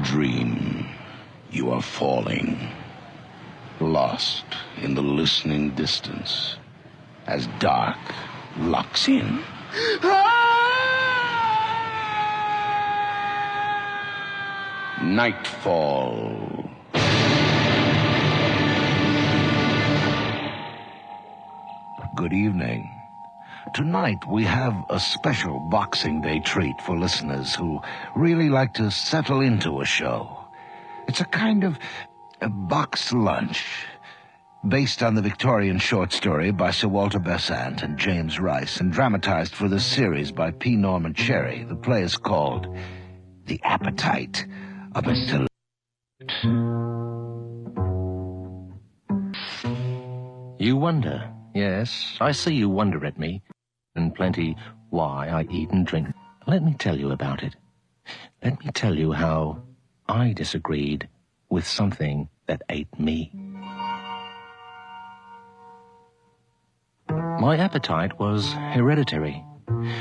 dream. You are falling, lost in the listening distance, as dark locks in. Nightfall. Good evening. Tonight we have a special Boxing Day treat for listeners who really like to settle into a show. It's a kind of a box lunch based on the Victorian short story by Sir Walter Besant and James Rice and dramatized for this series by P. Norman Cherrie. The play is called The Appetite of Mr. You wonder. Yes, I see you wonder at me, and plenty why I eat and drink. Let me tell you about it. Let me tell you how I disagreed with something that ate me. My appetite was hereditary.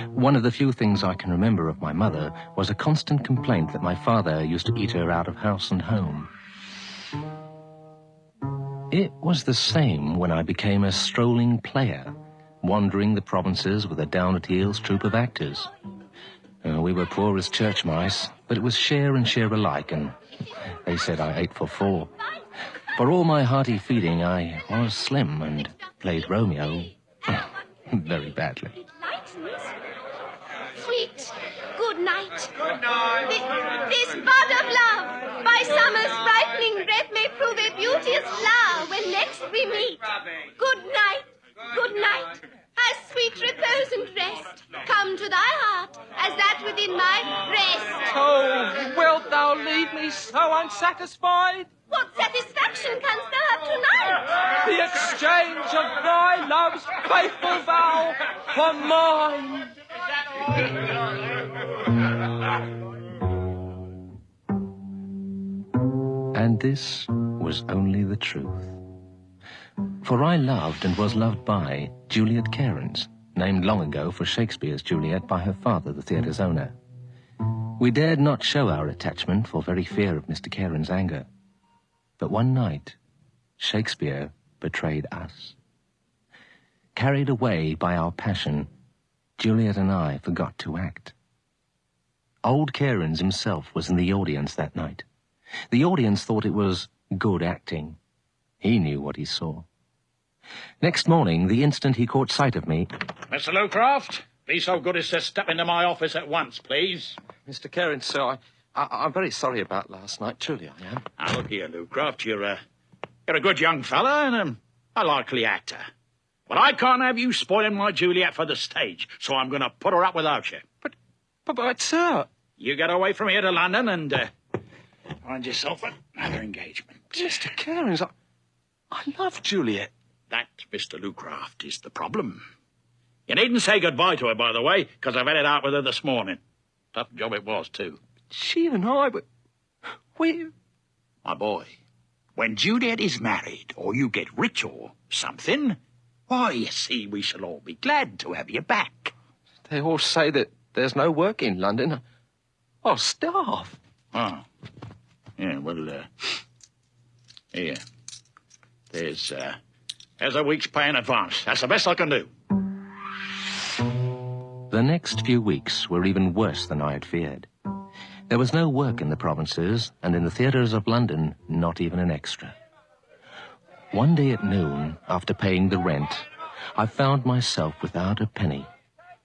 One of the few things I can remember of my mother was a constant complaint that my father used to eat her out of house and home. It was the same when I became a strolling player, wandering the provinces with a down-at-heels troupe of actors. We were poor as church mice, but it was share and share alike, and they said I ate for four. For all my hearty feeding, I was slim and played Romeo very badly. Sweet, good night. Good night. This bud of love, by summer's brightening breath, may prove a beauteous flower when next we meet. Good night, good night. As sweet repose and rest come to thy heart as that within my breast. Oh, wilt thou leave me so unsatisfied? What satisfaction canst thou have tonight? The exchange of thy love's faithful vow for mine. And this was only the truth. For I loved and was loved by Juliet Cairns, named long ago for Shakespeare's Juliet by her father, the theatre's owner. We dared not show our attachment for very fear of Mr. Cairns' anger. But one night, Shakespeare betrayed us. Carried away by our passion, Juliet and I forgot to act. Old Cairns himself was in the audience that night. The audience thought it was good acting. He knew what he saw. Next morning, the instant he caught sight of me... Mr. Lucraft, be so good as to step into my office at once, please. Mr. Cairns, sir, I'm very sorry about last night. Truly, I am. Now, look here, Lucraft. You're a good young fella and a likely actor. But I can't have you spoiling my Juliet for the stage, so I'm going to put her up without you. But, sir... You get away from here to London and find yourself another engagement. Mr. Cairns, I love Juliet. That, Mr. Lucraft, is the problem. You needn't say goodbye to her, by the way, because I've had it out with her this morning. Tough job it was, too. She and I, but we... My boy, when Juliet is married, or you get rich or something, why, you see, we shall all be glad to have you back. They all say that there's no work in London. I'll starve. Oh. Yeah, well, here. There's a week's pay in advance. That's the best I can do. The next few weeks were even worse than I had feared. There was no work in the provinces, and in the theatres of London, not even an extra. One day at noon, after paying the rent, I found myself without a penny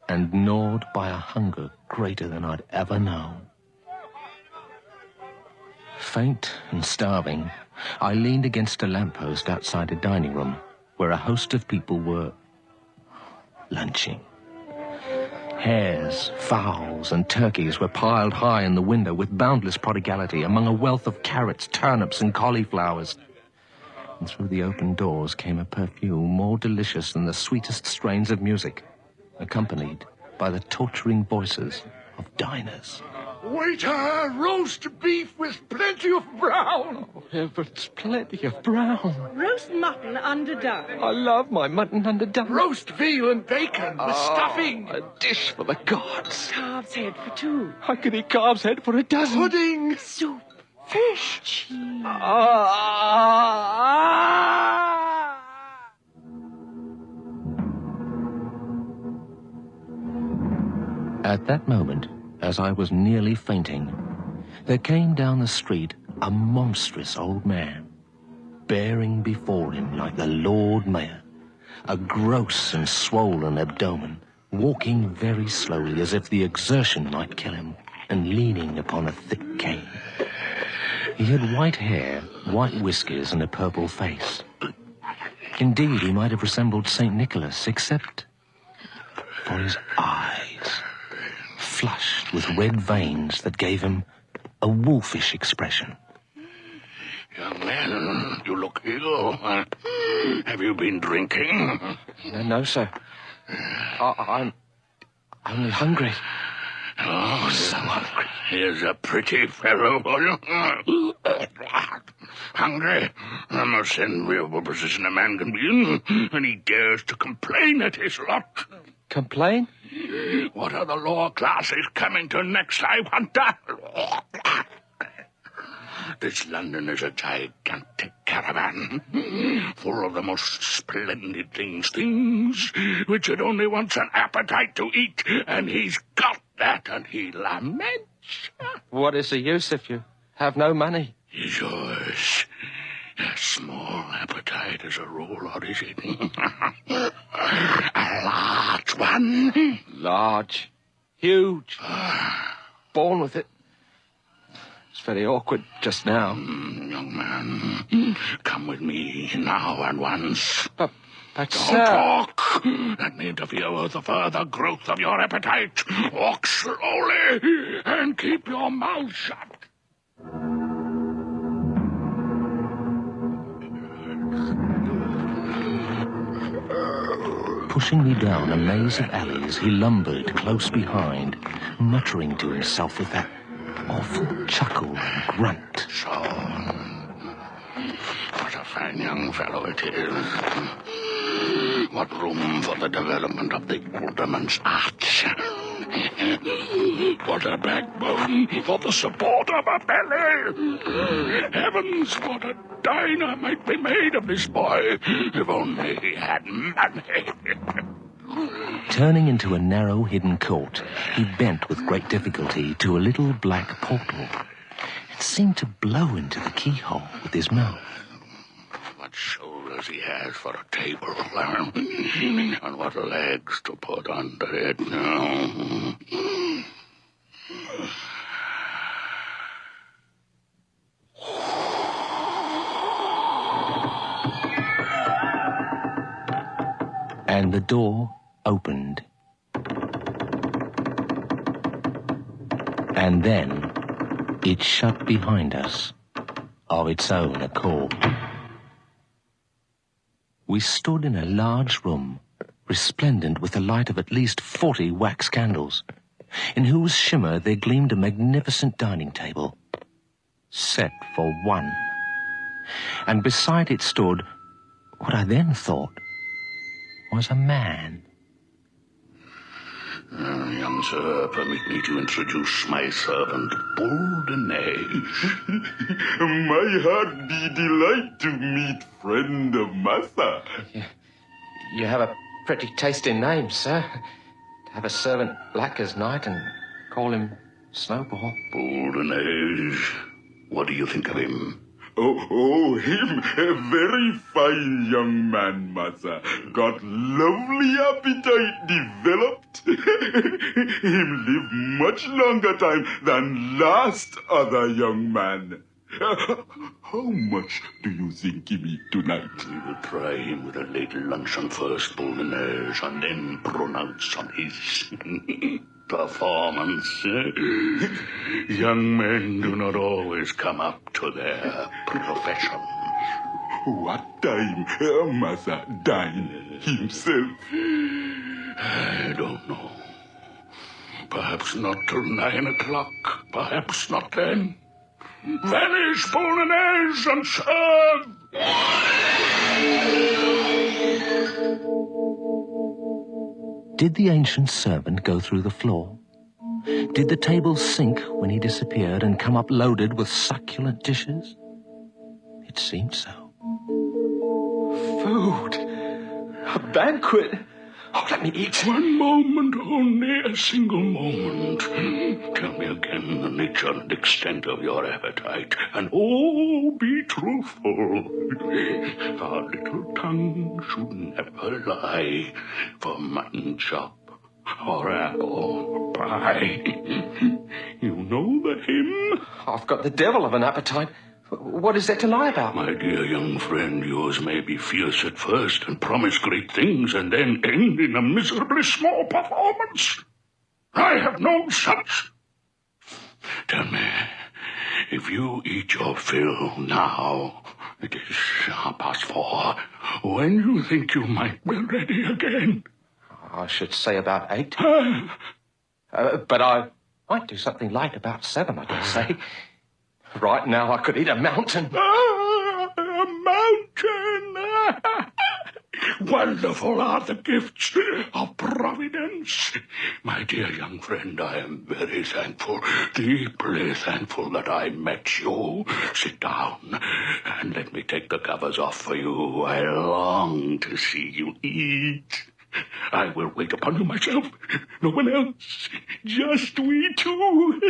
and gnawed by a hunger greater than I'd ever known. Faint and starving, I leaned against a lamppost outside a dining room where a host of people were lunching. Hares, fowls, and turkeys were piled high in the window with boundless prodigality among a wealth of carrots, turnips, and cauliflowers. And through the open doors came a perfume more delicious than the sweetest strains of music, accompanied by the torturing voices of diners. Waiter, roast beef with plenty of brown. Oh, heavens, plenty of brown. Roast mutton underdone. I love my mutton underdone. Roast veal and bacon with stuffing. A dish for the gods. Calf's head for two. I could eat calf's head for a dozen. Pudding. Soup. fish. At that moment, as I was nearly fainting, there came down the street a monstrous old man, bearing before him like the Lord Mayor, a gross and swollen abdomen, walking very slowly as if the exertion might kill him, and leaning upon a thick cane. He had white hair, white whiskers, and a purple face. Indeed, he might have resembled St. Nicholas, except for his eyes, flushed with red veins that gave him a wolfish expression. Young man, you look ill. Have you been drinking? No, sir. I'm only hungry. Oh, so hungry. Here's a pretty fellow. Hungry? The most enviable position a man can be in, and he dares to complain at his lot. Complain? What are the lower classes coming to next, I wonder? This London is a gigantic caravan, full of the most splendid things which it only wants an appetite to eat, and he's got that, and he laments. What is the use if you have no money? Is yours a small appetite as a rule, or is it a large one? Large. Huge. Born with it. It's very awkward just now. Young man, come with me now and once. But Don't sir... talk. That may interfere with the further growth of your appetite. Walk slowly and keep your mouth shut. Pushing me down a maze of alleys, he lumbered close behind, muttering to himself with that awful chuckle and grunt. So, what a fine young fellow it is. What room for the development of the alderman's arts. What a backbone for the support of a belly. Heavens, what a diner might be made of this boy if only he had money. Turning into a narrow hidden court, he bent with great difficulty to a little black portal. It seemed to blow into the keyhole with his mouth. What shoulders he has for a table, and what legs to put under it. And the door opened. And then it shut behind us of its own accord. We stood in a large room, resplendent with the light of at least 40 wax candles, in whose shimmer there gleamed a magnificent dining table, set for one. And beside it stood what I then thought was a man. Young sir, permit me to introduce my servant, Boldenage. My heart be delight to meet friend of massa. You have a pretty tasting name, sir. To have a servant black as night and call him Snowball. Boldenage, what do you think of him? Him a very fine young man, massa. Got lovely appetite developed. Him live much longer time than last other young man. How much do you think he eat tonight? We will try him with a late luncheon first, Boldenage, and then pronounce on his performance. Young men do not always come up to their profession. What time massa dine himself? I don't know. Perhaps not till 9 o'clock. Perhaps not then. Vanish, Boldenage, and serve! Did the ancient servant go through the floor? Did the table sink when he disappeared and come up loaded with succulent dishes? It seemed so. Food. A banquet. Oh, let me eat. One moment only, a single moment. Tell me again the nature and extent of your appetite, and oh, be truthful. Our little tongue should never lie for mutton chop or apple pie. You know the hymn? I've got the devil of an appetite. What is there to lie about? My dear young friend, yours may be fierce at first and promise great things and then end in a miserably small performance. I have known such. Tell me, if you eat your fill now, it is 4:30, when you think you might be ready again? I should say about 8. But I might do something light about 7, I dare say. Right now, I could eat a mountain. A mountain! Wonderful are the gifts of Providence. My dear young friend, I am very thankful, deeply thankful that I met you. Sit down and let me take the covers off for you. I long to see you eat. I will wait upon you myself. No one else. Just we two.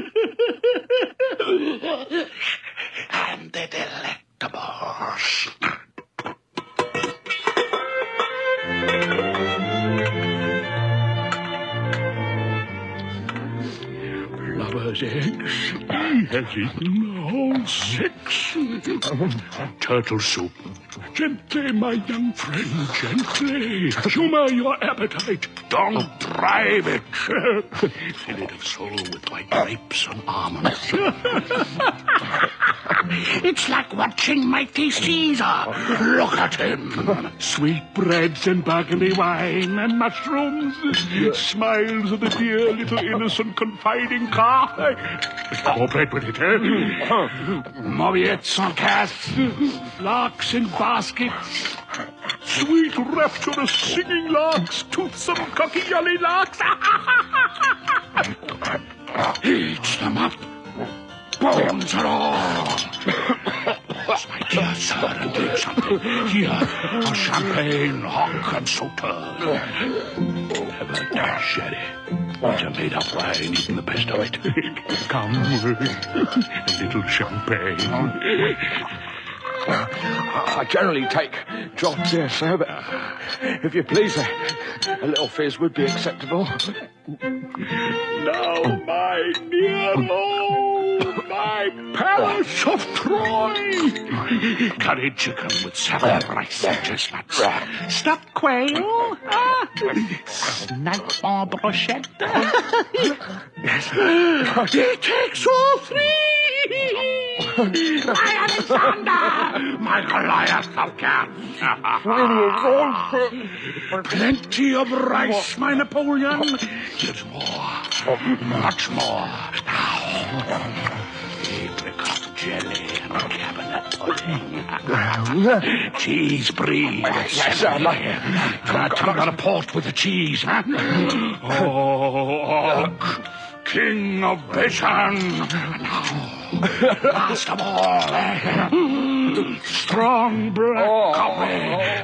And the delectables. Lover's eggs. He has eaten all 6. Turtle soup. Gently, my young friend, gently. Humor your appetite. Don't drive it. Fill it of soul with white grapes and almonds. It's like watching mighty Caesar. Look at him. Sweetbreads and burgundy wine and mushrooms. Smiles of the dear little innocent confiding calf. More bread with it, eh? Mauviettes en casse. Larks in baskets. Sweet rapturous singing larks. Toothsome cocky yelly larks. Eats them up. Bones and all. My dear sir, and drink something. Here, a champagne, hock, and soda. Have a sherry. It's a made-up wine, even the best of it. Come, a little champagne. I generally take drops here, sir, but if you please, a little fizz would be acceptable. Now, my dear lord, my palace of Troy. Curried chicken with salad, rice, and chestnuts. Stuffed quail. Snipe en brochette. It takes all 3. My Alexander, my Goliath of cats. Plenty of rice, my Napoleon. Here's more, much more. Now, apricot jelly and cabinet pudding. Cheese brie. Yes, sir. Tell me a port with the cheese, huh? Oh, King of Bashan. Now, last of all, strong black coffee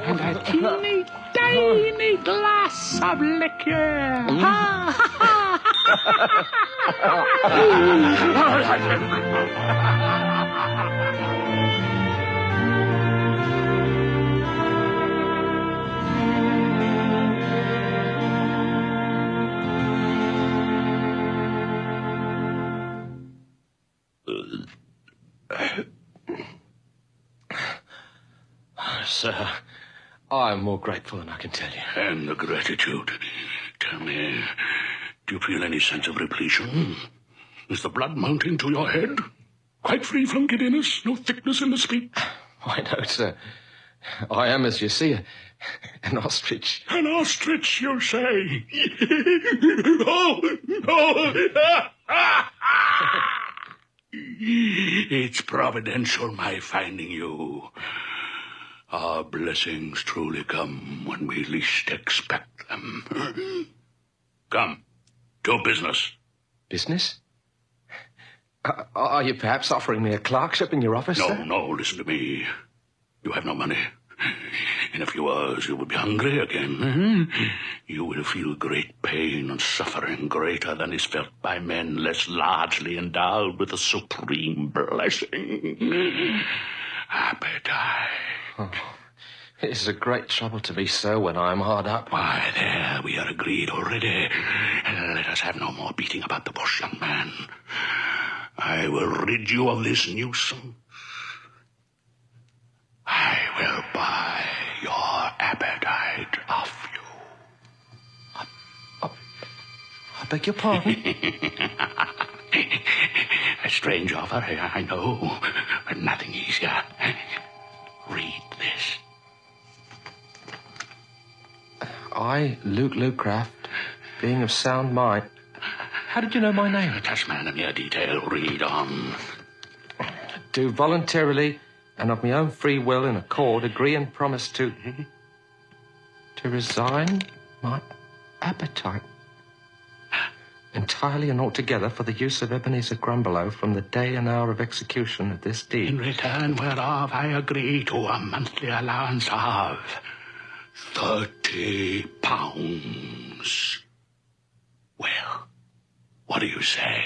and a teeny tiny glass of liquor. Sir, I'm more grateful than I can tell you. And the gratitude. Tell me, do you feel any sense of repletion? Is the blood mounting to your head? Quite free from giddiness? No thickness in the speech? Why, no, sir. I am, as you see, an ostrich. An ostrich, you say? It's providential, my finding you. Our blessings truly come when we least expect them. Come, to business. Business? Are you perhaps offering me a clerkship in your office, sir? No, listen to me. You have no money. In a few hours you will be hungry again. You will feel great pain and suffering greater than is felt by men less largely endowed with a supreme blessing. Appetite. Oh, it is a great trouble to be so when I am hard up. Why, there, we are agreed already. Let us have no more beating about the bush, young man. I will rid you of this nuisance. I will buy your appetite off you. I beg your pardon? A strange offer, I know, but nothing easier. Read this. I, Luke Lucraft, being of sound mind. How did you know my name? Touch man, a mere detail. Read on. Do voluntarily and of my own free will and accord agree and promise to resign my appetite entirely and altogether for the use of Ebeneezer Grumbelow from the day and hour of execution of this deed. In return whereof I agree to a monthly allowance of £30. Well, what do you say?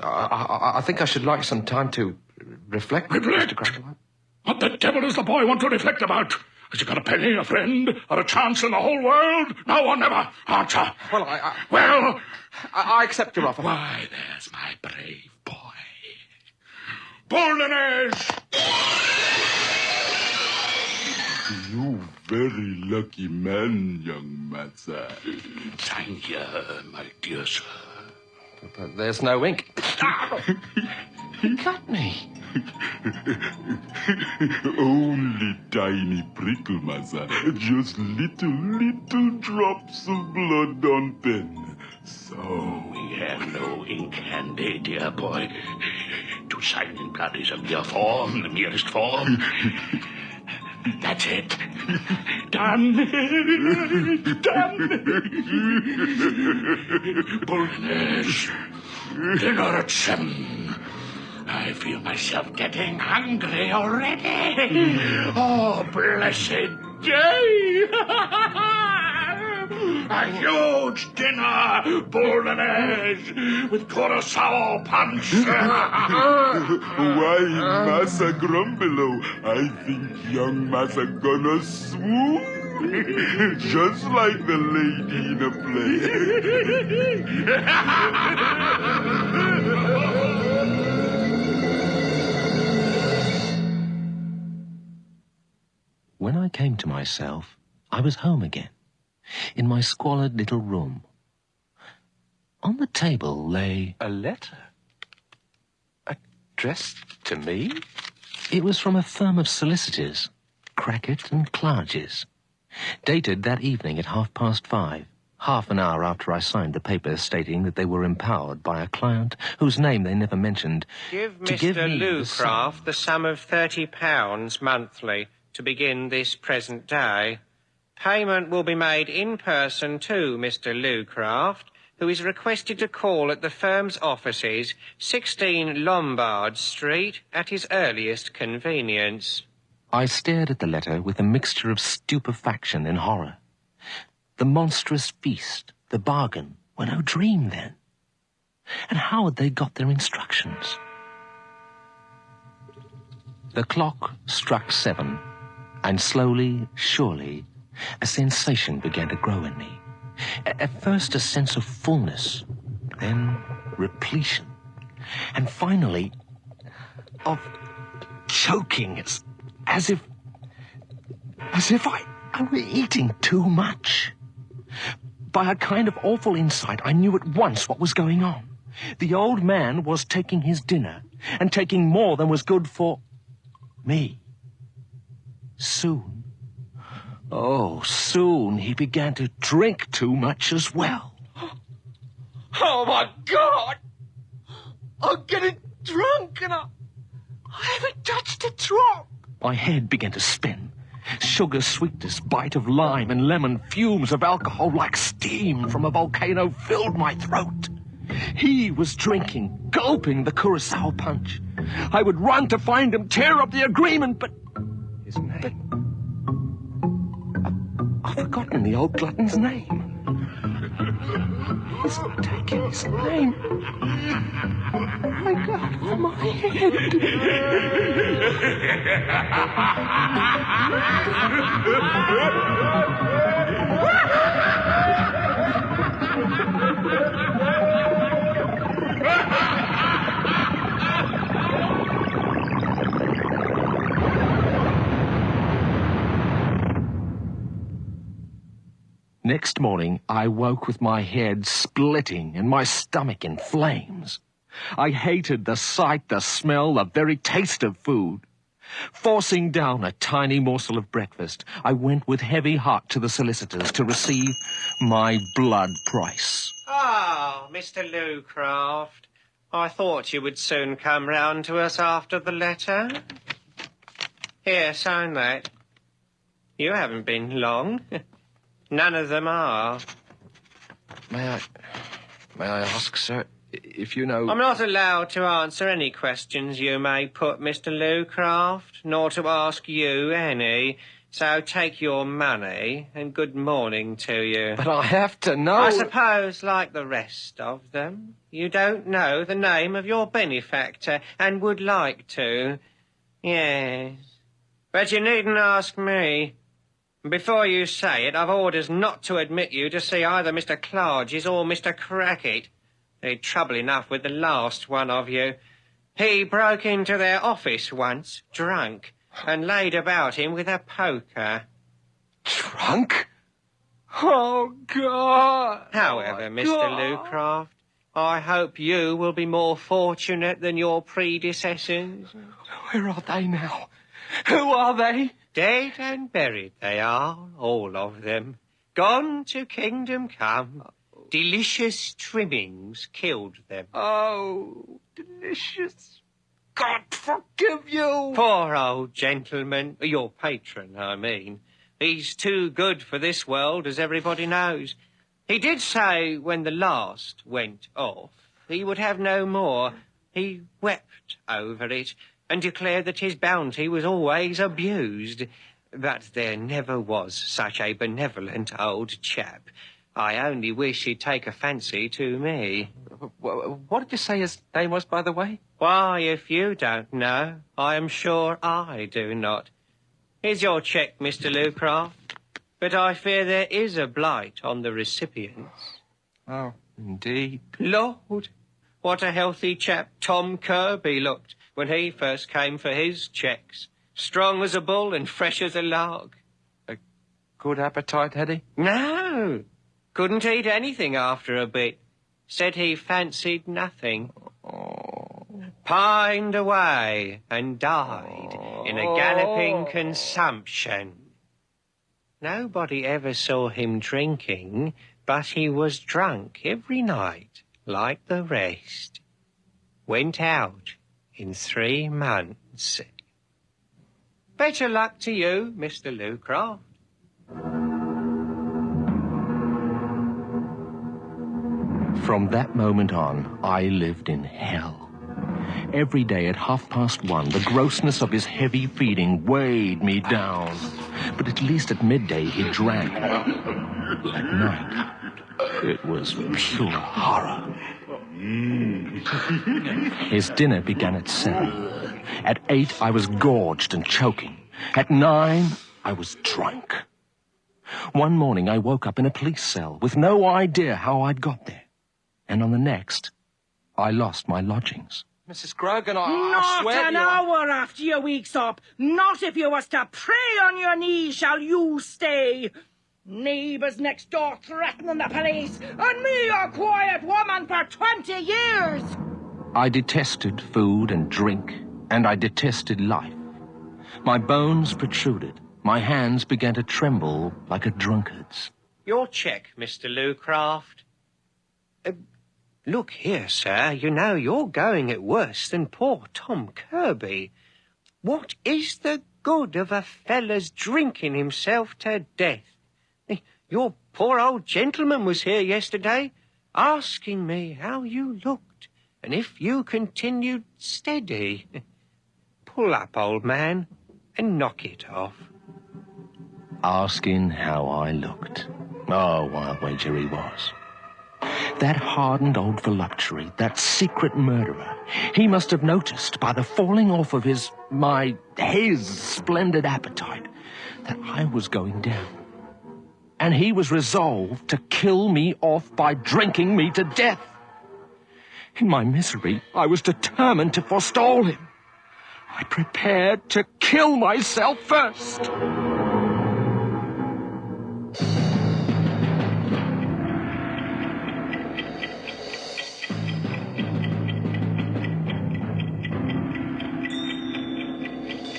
I think I should like some time to reflect. Reflect? Mr. Grumbelow. What the devil does the boy want to reflect about? Has he got a penny, a friend, or a chance in the whole world? Now or never. Answer. Well, I accept your offer. Why, there's my brave boy. Boldness! You very lucky man, young master. Thank you, my dear sir. But there's no ink. He cut me. Only tiny prickle, master. Just little drops of blood on pen. So we have no ink handy, dear boy. To sign in blood is a mere form, the merest form. That's it. Done. Boldness. Dinner at 7. I feel myself getting hungry already. Oh, blessed day. A huge dinner, Boldness, with curacao punch. why, Massa Grumbelow, I think young Massa gonna swoon. Just like the lady in a play. When I came to myself, I was home again, in my squalid little room. On the table lay A letter? Addressed to me? It was from a firm of solicitors, Crackett and Clarges, dated that evening at 5:30, half an hour after I signed the paper stating that they were empowered by a client whose name they never mentioned Give to give Mr. me Lucraft the sum of £30 monthly to begin this present day. Payment will be made in person to Mr. Lucraft, who is requested to call at the firm's offices, 16 Lombard Street, at his earliest convenience. I stared at the letter with a mixture of stupefaction and horror. The monstrous feast, the bargain, were no dream then. And how had they got their instructions? The clock struck 7, and slowly, surely, a sensation began to grow in me. At first a sense of fullness, then repletion, and finally of choking, as if I were eating too much. By a kind of awful insight, I knew at once what was going on. The old man was taking his dinner, and taking more than was good for me. Soon, soon he began to drink too much as well. Oh, my God! I'm getting drunk and I haven't touched a drop. My head began to spin. Sugar sweetness, bite of lime and lemon, fumes of alcohol like steam. steam from a volcano filled my throat. He was drinking, gulping the curacao punch. I would run to find him, tear up the agreement, but... His name? I've forgotten the old glutton's name. He's taken his name. I got it from my head. Next morning, I woke with my head splitting and my stomach in flames. I hated the sight, the smell, the very taste of food. Forcing down a tiny morsel of breakfast, I went with heavy heart to the solicitors to receive my blood price. Oh, Mr. Lucraft, I thought you would soon come round to us after the letter. Here, sign that. You haven't been long. None of them are. May I ask, sir, if you know... I'm not allowed to answer any questions you may put, Mr. Lucraft, nor to ask you any. So take your money, and good morning to you. But I have to know... I suppose, like the rest of them, you don't know the name of your benefactor, and would like to. Yes. But you needn't ask me. Before you say it, I've orders not to admit you to see either Mr. Clarges or Mr. Crackit. They'd trouble enough with the last one of you. He broke into their office once, drunk, and laid about him with a poker. Drunk? Oh, God! However, Mr. Lucraft, I hope you will be more fortunate than your predecessors. Where are they now? Who are they? Dead and buried they are, all of them. Gone to kingdom come. Delicious trimmings killed them. Oh, delicious. God forgive you. Poor old gentleman, your patron, I mean. He's too good for this world, as everybody knows. He did say when the last went off, he would have no more. He wept over it, and declared that his bounty was always abused. But there never was such a benevolent old chap. I only wish he'd take a fancy to me. What did you say his name was, by the way? Why, if you don't know, I am sure I do not. Here's your cheque, Mr. Lucraft. But I fear there is a blight on the recipients. Oh, indeed. Lord, what a healthy chap Tom Kirby looked when he first came for his cheques. Strong as a bull and fresh as a lark. A good appetite, had he? No. Couldn't eat anything after a bit. Said he fancied nothing. Pined away and died in a galloping consumption. Nobody ever saw him drinking, but he was drunk every night, like the rest. Went out in 3 months. Better luck to you, Mr. Lucraft. From that moment on, I lived in hell. Every day at 1:30, the grossness of his heavy feeding weighed me down. But at least at midday he drank. At night, it was pure horror. His dinner began at 7. At 8, I was gorged and choking. At 9, I was drunk. One morning, I woke up in a police cell with no idea how I'd got there. And on the next, I lost my lodgings. Mrs. Grogan, I Not swear an hour after your week's up. Not if you was to pray on your knees shall you stay. Neighbours next door threatening the police, and me a quiet woman for 20 years. I detested food and drink, and I detested life. My bones protruded. My hands began to tremble like a drunkard's. Your cheque, Mr. Lucraft. Look here, sir. You know, you're going it worse than poor Tom Kirby. What is the good of a fella's drinking himself to death? You're poor old gentleman was here yesterday, asking me how you looked, and if you continued steady. Pull up, old man, and knock it off. Asking how I looked. Oh, I'll wager he was. That hardened old voluptuary, that secret murderer, he must have noticed by the falling off of his splendid appetite that I was going down. And he was resolved to kill me off by drinking me to death. In my misery, I was determined to forestall him. I prepared to kill myself first.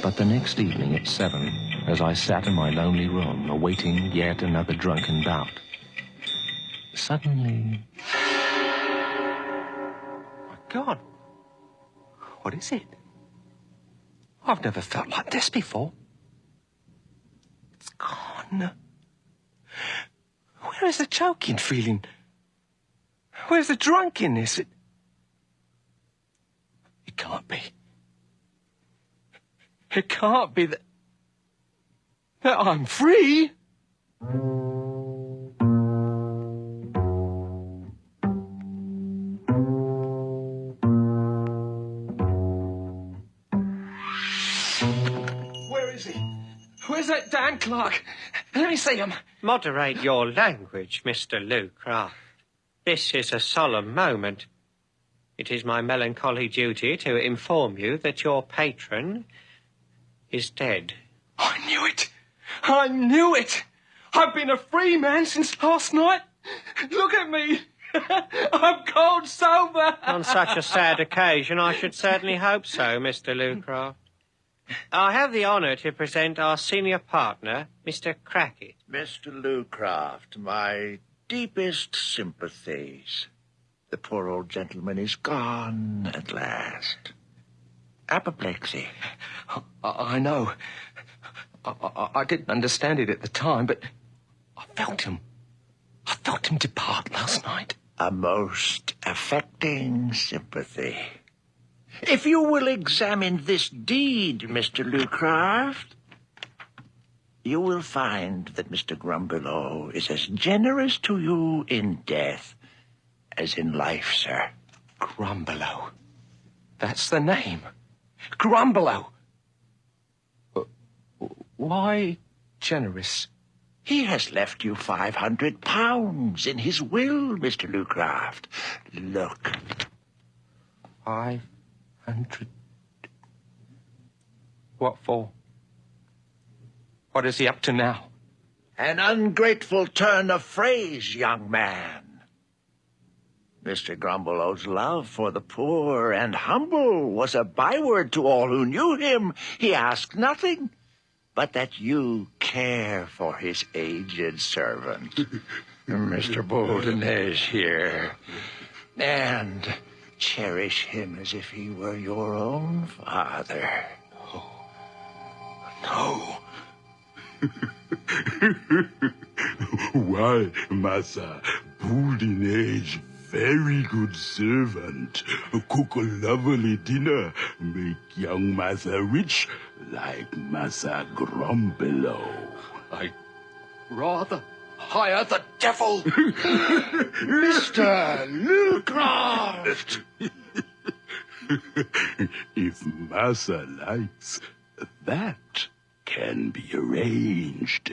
But the next evening at 7, as I sat in my lonely room, awaiting yet another drunken bout, suddenly... My God! What is it? I've never felt like this before. It's gone. Where is the choking feeling? Where's the drunkenness? It can't be. It can't be that I'm free. Where is he? Where's that damn clerk? Let me see him. Moderate your language, Mr. Lucraft. This is a solemn moment. It is my melancholy duty to inform you that your patron is dead. I knew it. I knew it. I've been a free man since last night. Look at me. I'm cold sober. On such a sad occasion, I should certainly hope so, Mr. Lucraft. I have the honour to present our senior partner, Mr. Crackit. Mr. Lucraft, my deepest sympathies. The poor old gentleman is gone at last. Apoplexy. I know. I didn't understand it at the time, but I felt him. I felt him depart last night. A most affecting sympathy. If you will examine this deed, Mr. Lucraft, you will find that Mr. Grumbelow is as generous to you in death as in life, sir. Grumbelow. That's the name. Grumbelow. Why generous? He has left you £500 in his will, Mr. Lucraft. Look. 500. What for? What is he up to now? An ungrateful turn of phrase, young man. Mr. Grumbelow's love for the poor and humble was a byword to all who knew him. He asked nothing but that you care for his aged servant, Mr. Boldenez here, and cherish him as if he were your own father. No. Why, Massa, Boldenez, very good servant. Cook a lovely dinner. Make young Massa rich like Massa Grumbelow. I'd rather hire the devil. Mr. Lucraft! If Massa likes, that can be arranged.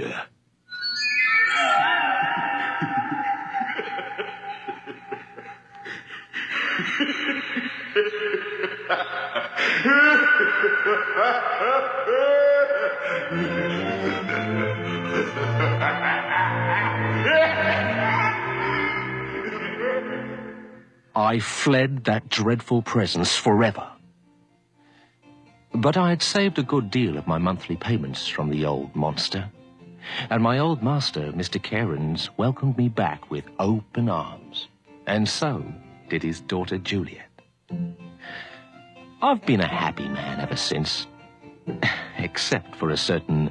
I fled that dreadful presence forever. But I had saved a good deal of my monthly payments from the old monster, and my old master, Mr. Cairns, welcomed me back with open arms, and so did his daughter Juliet. I've been a happy man ever since, except for a certain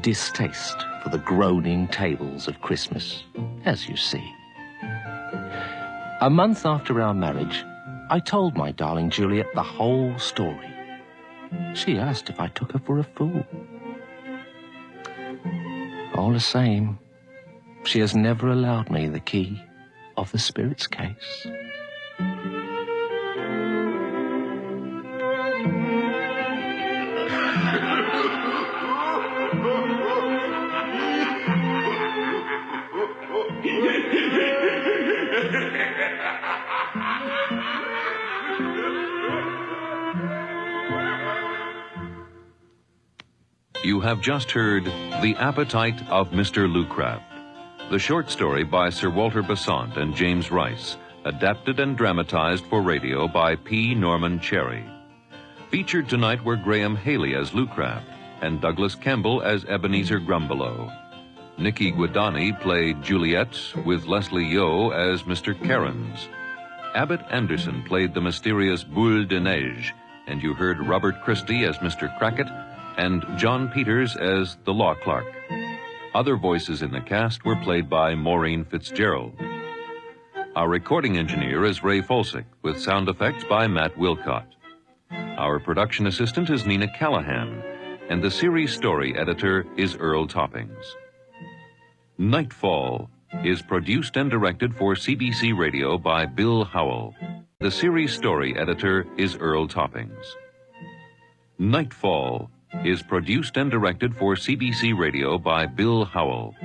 distaste for the groaning tables of Christmas, as you see. A month after our marriage, I told my darling Juliet the whole story. She asked if I took her for a fool. All the same, she has never allowed me the key of the spirit's case. You have just heard The Appetite of Mr. Lucraft, the short story by Sir Walter Besant and James Rice, adapted and dramatized for radio by P. Norman Cherrie. Featured tonight were Graham Haley as Lucraft and Douglas Campbell as Ebeneezer Grumbelow. Nikki Guadani played Juliet with Leslie Yeoh as Mr. Cairns. Abbott Anderson played the mysterious Boule de Neige, and you heard Robert Christie as Mr. Crackit and John Peters as the law clerk. Other voices in the cast were played by Maureen Fitzgerald. Our recording engineer is Ray Folsick, with sound effects by Matt Wilcott. Our production assistant is Nina Callahan, and the series story editor is Earl Toppings. Nightfall is produced and directed for CBC Radio by Bill Howell. The series story editor is Earl Toppings. Nightfall is produced and directed for CBC Radio by Bill Howell.